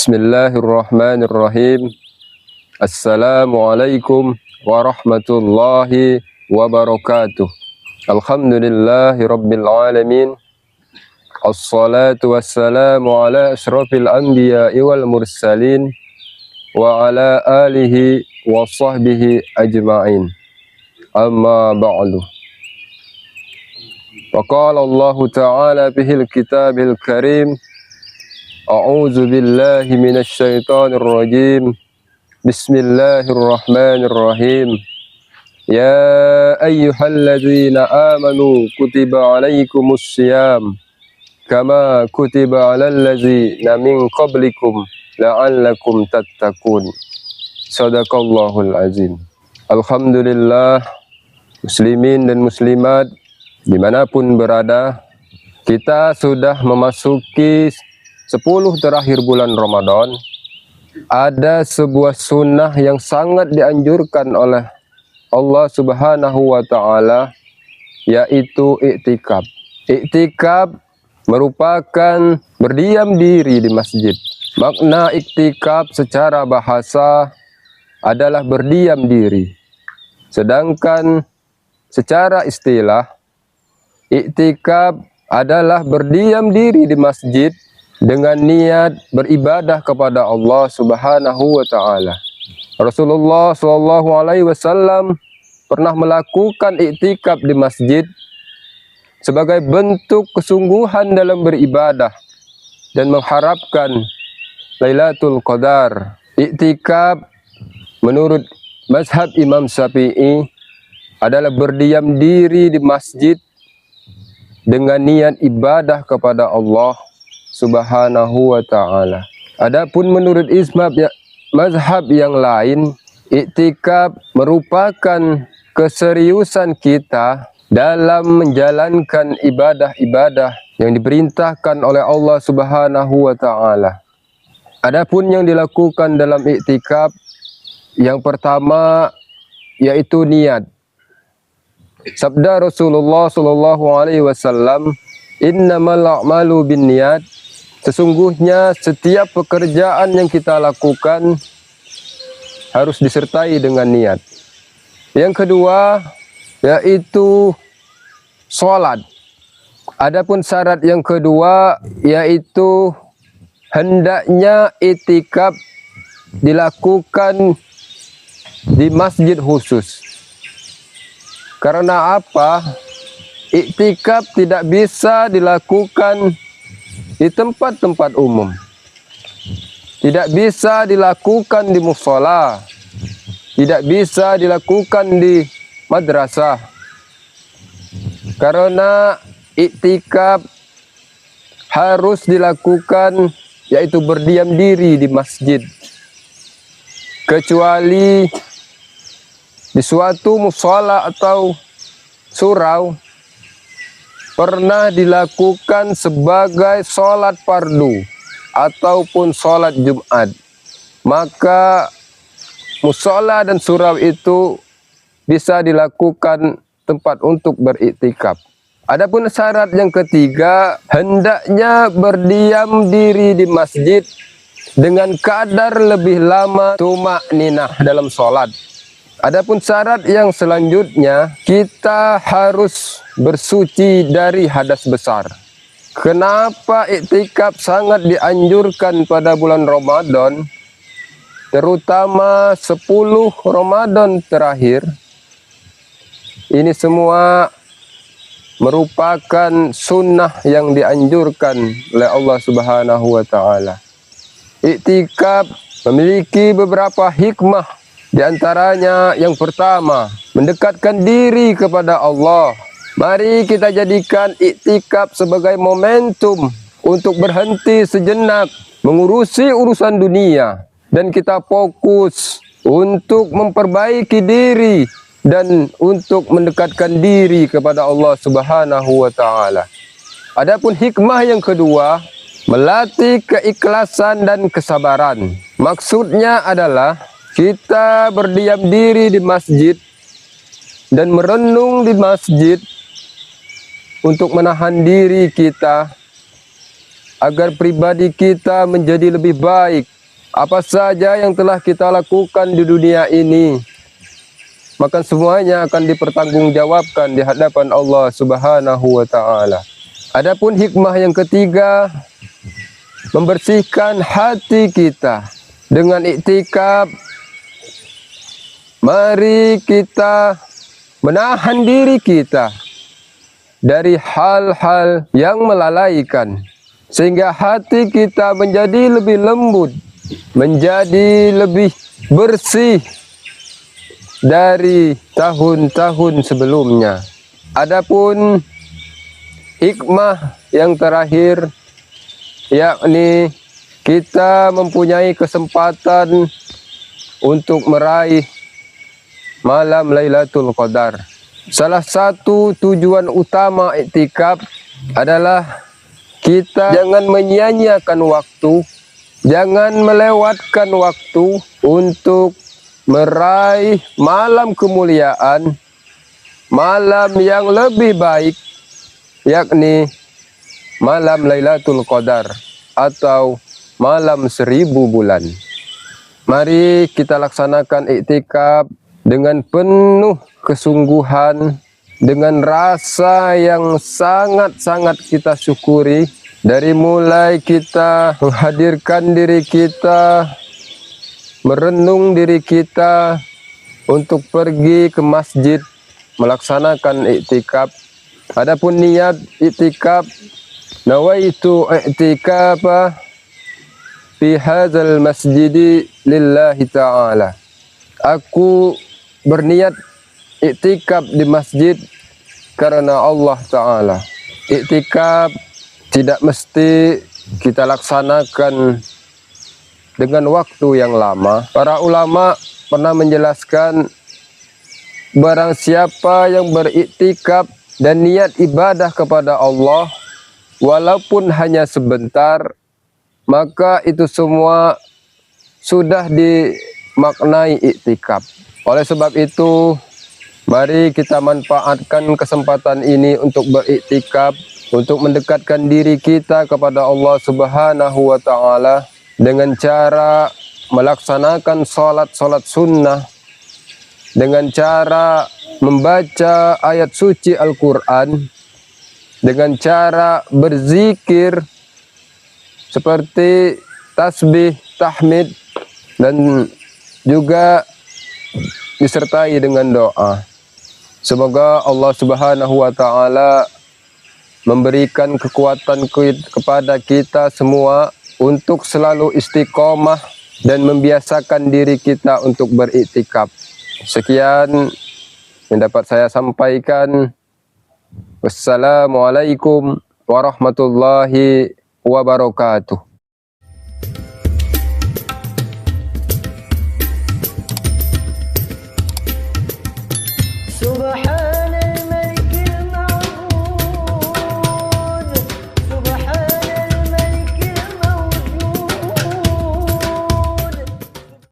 Bismillahirrahmanirrahim. Assalamualaikum warahmatullahi wabarakatuh. Alhamdulillahi rabbil alamin. Assalatu wassalamu ala asyrafil anbiya'i wal mursalin wa ala alihi wa sahbihi ajma'in. Amma ba'du. Wa qala Allah ta'ala fil kitabil karim. A'udzu billahi minasy syaithanir rajim. Bismillahirrahmanirrahim. Ya ayyuhalladzina amanu kutiba alaikumus syiyam kama kutiba alal ladzina min qablikum la'allakum tattaqun. Shadaqallahul azim. Alhamdulillah, muslimin dan muslimat dimanapun berada, kita sudah memasuki 10 terakhir bulan Ramadan. Ada sebuah sunnah yang sangat dianjurkan oleh Allah Subhanahu wa Ta'ala, yaitu iktikaf. Iktikaf merupakan berdiam diri di masjid. Makna iktikaf secara bahasa adalah berdiam diri. Sedangkan secara istilah, iktikaf adalah berdiam diri di masjid dengan niat beribadah kepada Allah Subhanahu wa Ta'ala. Rasulullah SAW pernah melakukan iktikaf di masjid sebagai bentuk kesungguhan dalam beribadah dan mengharapkan Lailatul Qadar. Iktikaf menurut mazhab Imam Syafi'i adalah berdiam diri di masjid dengan niat ibadah kepada Allah Subhanahu wa Ta'ala. Adapun menurut mazhab yang lain, iktikaf merupakan keseriusan kita dalam menjalankan ibadah-ibadah yang diperintahkan oleh Allah Subhanahu wa Ta'ala. Adapun yang dilakukan dalam iktikaf, yang pertama yaitu niat. Sabda Rasulullah SAW, innamal a'malu binniyat. Sesungguhnya setiap pekerjaan yang kita lakukan harus disertai dengan niat. Yang kedua yaitu sholat. Adapun syarat yang kedua yaitu hendaknya iktikaf dilakukan di masjid khusus. Karena apa? Iktikaf tidak bisa dilakukan di tempat-tempat umum. Tidak bisa dilakukan di mushola. Tidak bisa dilakukan di madrasah. Karena iktikaf harus dilakukan yaitu berdiam diri di masjid. Kecuali di suatu mushola atau surau pernah dilakukan sebagai sholat fardu ataupun sholat Jumat, maka mushola dan surau itu bisa dilakukan tempat untuk beriktikaf. Adapun syarat yang ketiga, hendaknya berdiam diri di masjid dengan kadar lebih lama tumakninah dalam sholat. Adapun syarat yang selanjutnya, kita harus bersuci dari hadas besar. Kenapa iktikaf sangat dianjurkan pada bulan Ramadan, terutama 10 Ramadan terakhir? Ini semua merupakan sunnah yang dianjurkan oleh Allah Subhanahu wa Ta'ala. Iktikaf memiliki beberapa hikmah. Di antaranya yang pertama, mendekatkan diri kepada Allah. Mari kita jadikan iktikaf sebagai momentum untuk berhenti sejenak mengurusi urusan dunia dan kita fokus untuk memperbaiki diri dan untuk mendekatkan diri kepada Allah Subhanahu wa Ta'ala. Adapun hikmah yang kedua, melatih keikhlasan dan kesabaran. Maksudnya adalah kita berdiam diri di masjid dan merenung di masjid untuk menahan diri kita agar pribadi kita menjadi lebih baik Apa saja yang telah kita lakukan di dunia ini, maka semuanya akan dipertanggungjawabkan di hadapan Allah Subhanahu wa taala. Adapun hikmah yang ketiga, membersihkan hati kita dengan iktikaf. Mari kita menahan diri kita dari hal-hal yang melalaikan, sehingga hati kita menjadi lebih lembut, menjadi lebih bersih dari tahun-tahun sebelumnya. Adapun hikmah yang terakhir, yakni kita mempunyai kesempatan untuk meraih malam Lailatul Qadar. Salah satu tujuan utama iktikaf adalah kita jangan menyia-nyiakan waktu, jangan melewatkan waktu untuk meraih malam kemuliaan, malam yang lebih baik, yakni malam Lailatul Qadar atau malam 1000 bulan. Mari kita laksanakan iktikaf dengan penuh kesungguhan, dengan rasa yang sangat-sangat kita syukuri, dari mulai kita menghadirkan diri kita, merenung diri kita untuk pergi ke masjid melaksanakan iktikaf. Adapun niat iktikaf, nawaitu i'tikafa fi hadzal masjidi lillahi ta'ala. Aku berniat iktikaf di masjid karena Allah Ta'ala. Iktikaf tidak mesti kita laksanakan dengan waktu yang lama. Para ulama pernah menjelaskan, barang siapa yang beriktikaf dan niat ibadah kepada Allah walaupun hanya sebentar, maka itu semua sudah dimaknai iktikaf. Oleh sebab itu, mari kita manfaatkan kesempatan ini untuk beriktikaf, untuk mendekatkan diri kita kepada Allah Subhanahu wa taala dengan cara melaksanakan salat sunnah, dengan cara membaca ayat suci Al-Quran, dengan cara berzikir seperti tasbih, tahmid, dan juga disertai dengan doa. Semoga Allah Subhanahu wa taala memberikan kekuatan kepada kita semua untuk selalu istiqomah dan membiasakan diri kita untuk beriktikaf. Sekian yang dapat saya sampaikan. Wassalamualaikum warahmatullahi wabarakatuh. Subhan